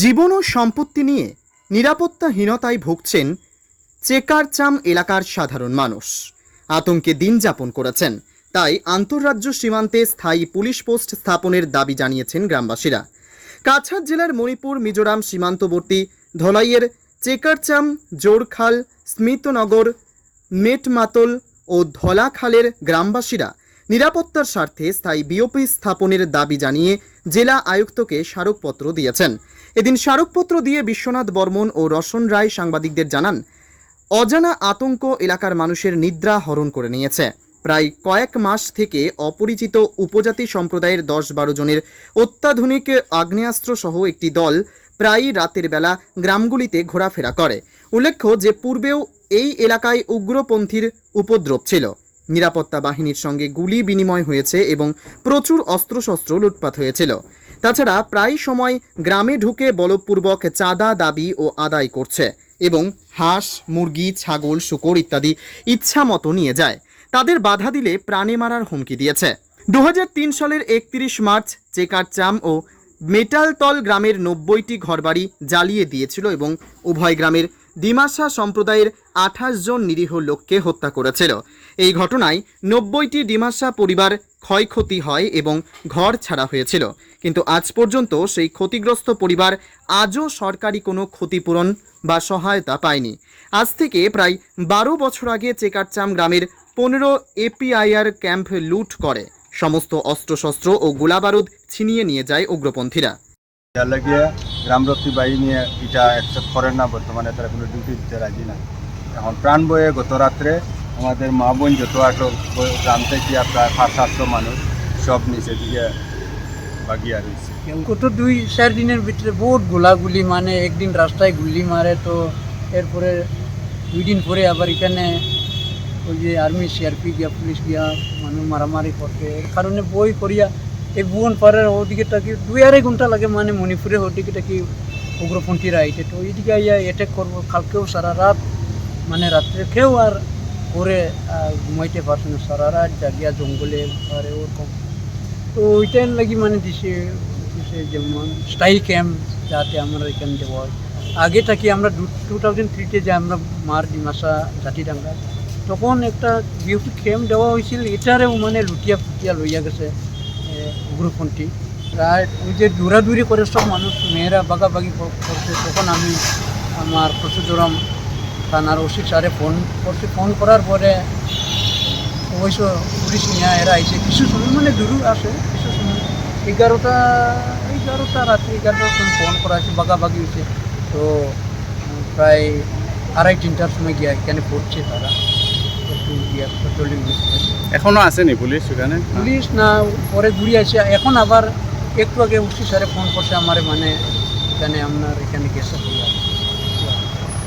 জীবন ও সম্পত্তি নিয়ে নিরাপত্তাহীনতায় ভুগছেন চেকারচাম এলাকার সাধারণ মানুষ। আতঙ্কে দিন যাপন করেছেন। তাই আন্তঃরাজ্য সীমান্তে স্থায়ী পুলিশ পোস্ট স্থাপনের দাবি জানিয়েছেন গ্রামবাসীরা। কাছাড় জেলার মণিপুর মিজোরাম সীমান্তবর্তী ধলাইয়ের চেকারচাম, জোরখাল, স্মিতনগর, মেটমাতল ও ধলাখালের গ্রামবাসীরা নিরাপত্তার স্বার্থে স্থায়ী বিওপি স্থাপনের দাবি জানিয়ে জেলা আয়ুক্তকে স্মারকপত্র দিয়েছেন। এদিন স্মারকপত্র দিয়ে বিশ্বনাথ বর্মন ও রসন রায় সাংবাদিকদের জানান, অজানা আতঙ্ক এলাকার মানুষের নিদ্রা হরণ করে নিয়েছে। প্রায় কয়েক মাস থেকে অপরিচিত উপজাতি সম্প্রদায়ের 10-12 জনের অত্যাধুনিক আগ্নেয়াস্ত্র সহ একটি দল প্রায়ই রাতের বেলা গ্রামগুলিতে ঘোরাফেরা করে। উল্লেখ্য যে পূর্বেও এই এলাকায় উগ্রপন্থীর উপদ্রব ছিল। নিরাপত্তা বাহিনীর সঙ্গে গুলি বিনিময় হয়েছে এবং প্রচুর অস্ত্রশস্ত্র লুটপাট হয়েছিল। তাছাড়া প্রায় সময় গ্রামে ঢুকে বলপূর্বক চাঁদা দাবি ও আদায় করছে এবং হাঁস, মুরগি, ছাগল, শূকর ইত্যাদি ইচ্ছা মতো নিয়ে যায়। তাদের বাধা দিলে প্রাণে মারার হুমকি দিয়েছে। 2003 সালের 31 মার্চ চেকারচাম ও মেটালতল গ্রামের 90টি ঘরবাড়ি জ্বালিয়ে দিয়েছিল এবং উভয় গ্রামের ডিমাসা সম্প্রদায়ের 28 জন নিরীহ লোককে হত্যা করেছিল। এই ঘটনায় 90টি ডিমাসা পরিবার ক্ষয়ক্ষতি হয় এবং ঘর ছাড়া হয়েছিল। কিন্তু আজ পর্যন্ত সেই ক্ষতিগ্রস্ত পরিবার আজও সরকারি কোনো ক্ষতিপূরণ বা সহায়তা পায়নি। আজ থেকে প্রায় 12 বছর আগে চেকারচাম গ্রামের 15 এপিআইআর ক্যাম্প লুট করে সমস্ত অস্ত্রশস্ত্র ও গোলাবারুদ ছিনিয়ে নিয়ে যায় উগ্রপন্থীরা। যার লাগিয়ে গ্রামরক্ষী বাহিনী এটা অ্যাকসেপ্ট করেন না, বর্তমানে তারা কোনো ডিউটি দিতে রাজি না। এখন প্রাণ বয়ে গত রাত্রে আমাদের মা বোন যত আটক গ্রাম থেকে প্রায় 500-700 মানুষ সব নিচে দিকে বাগিয়া রয়েছে। গত 2-4 দিনের ভিতরে বহুত গোলাগুলি, মানে একদিন রাস্তায় গুলি মারে, তো এরপরে 2 দিন পরে আবার এখানে ওই যে আর্মি সিআরপি গিয়া পুলিশ গিয়া মানুষ মারামারি করতে, এর কারণে বই করিয়া এই ভুবন পাড়ার ওদিকে থাকি 2-2.5 ঘন্টা লাগে, মানে মণিপুরের ওদিকে থাকি উগ্রপন্থীরা আইতে, তো ওইদিকে আইয়া অ্যাটাক করবো। কালকেও সারা রাত, মানে রাত্রে কেউ আর করে ঘুমাইতে পারছে না, সারা রাত জাগিয়া জঙ্গলে পারে ওরকম। তো ওইটার লাগি মানে দিছে যেমন স্থায়ী ক্যাম্প যাতে আমরা এখানে দেওয়া হয়। আগে থাকি আমরা 2003-তে যে আমরা মার ডিমাসা জাতিডাঙ্গা, তখন একটা বিউপি ক্যাম্প দেওয়া হয়েছিল, এটারেও মানে লুটিয়া ফুটিয়া লইয়া গেছে উগ্রপন্থী। প্রায় ওই যে দৌড়াদৌড়ি করে সব মানুষ, মেয়েরা বাগাবাগি করছে। তখন আমি আমার পরশুরাম থানার ওসি স্যারে ফোন করছি। ফোন করার পরে অবশ্য পুলিশ নিয়ে এরা আইসে কিছু সময়, মানে দূরও আসে কিছু সময়। 11টা রাত্রে 11টার সময় ফোন করা হয়েছে, বাগাবাগি হয়েছে। তো প্রায় 2:30-3টার সময় গিয়া এখানে পড়ছে তারা, একটু গিয়া পেট্রোলিং। এখনো আসেনি পুলিশ ওখানে? পুলিশ না, পরে ঘুরে আসে। এখন আবার একটু আগে ওসি স্যারে ফোন করছে আমারে, মানে এখানে আপনার এখানে গেছে।